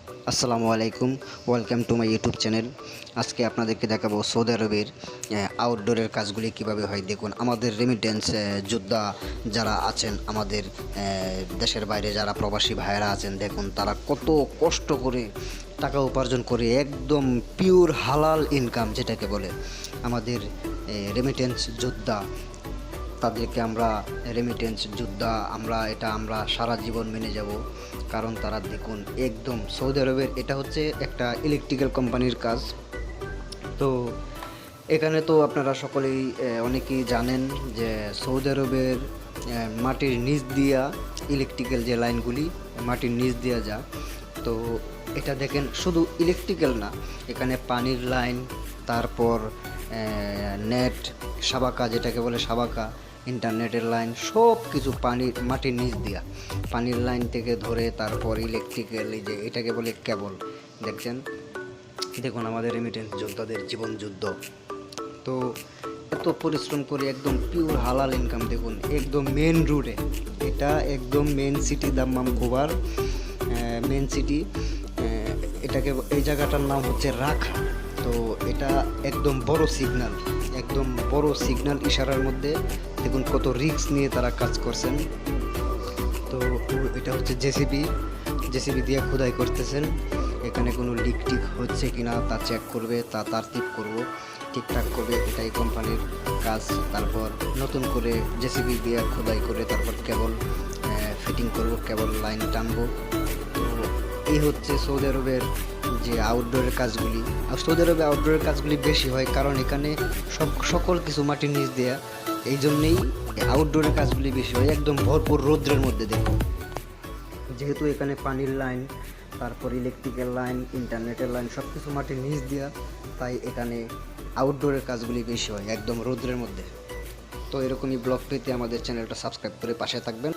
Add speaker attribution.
Speaker 1: আসসালামু আলাইকুম, welcome to my YouTube channel. আজকে আপনাদেরকে দেখাবো সৌদি আরবের আউটডোরের কাজগুলি কিভাবে হয়। দেখুন, আমাদের রেমিটেন্স যোদ্ধা যারা আছেন, আমাদের দেশের বাইরে যারা প্রবাসী ভাইয়েরা আছেন, দেখুন তারা কত কষ্ট করে টাকা উপার্জন করে, একদম পিওর হালাল ইনকাম যেটাকে বলে। আমাদের রেমিটেন্স যোদ্ধা, তাদেরকে আমরা রেমিটেন্স যোদ্ধা আমরা সারা জীবন মেনে যাব। কারণ তারা দেখুন একদম সৌদি আরবের, এটা হচ্ছে একটা ইলেকট্রিক্যাল কোম্পানির কাজ। তো এখানে তো আপনারা সকলেই অনেকেই জানেন যে সৌদি আরবের মাটির নিচ দিয়া ইলেকট্রিক্যাল যে লাইনগুলি মাটির নিচ দিয়া যা। তো এটা দেখেন শুধু ইলেকট্রিক্যাল না, এখানে পানির লাইন, তারপর নেট, সাবাকা যেটাকে বলে সাবাকা, ইন্টারনেটের লাইন, সব কিছু মাটির নিচ দিয়া, পানির লাইন থেকে ধরে তারপর ইলেকট্রিক্যাল, এই যে এটাকে বলে কেবল। দেখছেন, দেখুন আমাদের রেমিটেন্স যোদ্ধাদের জীবন যুদ্ধ। তো এত পরিশ্রম করে একদম পিওর হালাল ইনকাম। দেখুন একদম মেন রোডে, এটা একদম main city Dammam Khobar main city. এটাকে, এই জায়গাটার নাম হচ্ছে রাখা। তো এটা একদম বড় সিগন্যাল, একদম বড় সিগন্যাল ইশারার মধ্যে। দেখুন কত রিস্ক নিয়ে তারা কাজ করছেন। তো এটা হচ্ছে জেসিবি দিয়ে খোদাই করতেছেন। এখানে কোনো লিক টিক হচ্ছে কি না তা চেক করবে, তা তারতিব করবো, ঠিকঠাক করবে, এটাই কোম্পানির কাজ। তারপর নতুন করে জেসিবি দিয়ে খোদাই করে তারপর কেবল ফিটিং করব, কেবল লাইন টানবো। তো এই হচ্ছে সৌদি আরবের যে আউটডোরের কাজগুলি। আর সৌদি আরবে আউটডোরের কাজগুলি বেশি হয়, কারণ এখানে সকল কিছু মাটির নিচ দেয়া, এই জন্যেই আউটডোরের কাজগুলি বেশি হয়, একদম ভরপুর রৌদ্রের মধ্যে। দেখুন, যেহেতু এখানে পানির লাইন, তারপর ইলেকট্রিক্যাল লাইন, ইন্টারনেটের লাইন, সব কিছু মাটির নিচ দেওয়া, তাই এখানে আউটডোরের কাজগুলি বেশি হয় একদম রৌদ্রের মধ্যে। তো এরকমই ব্লগ পেতে আমাদের চ্যানেলটা সাবস্ক্রাইব করে পাশে থাকবেন।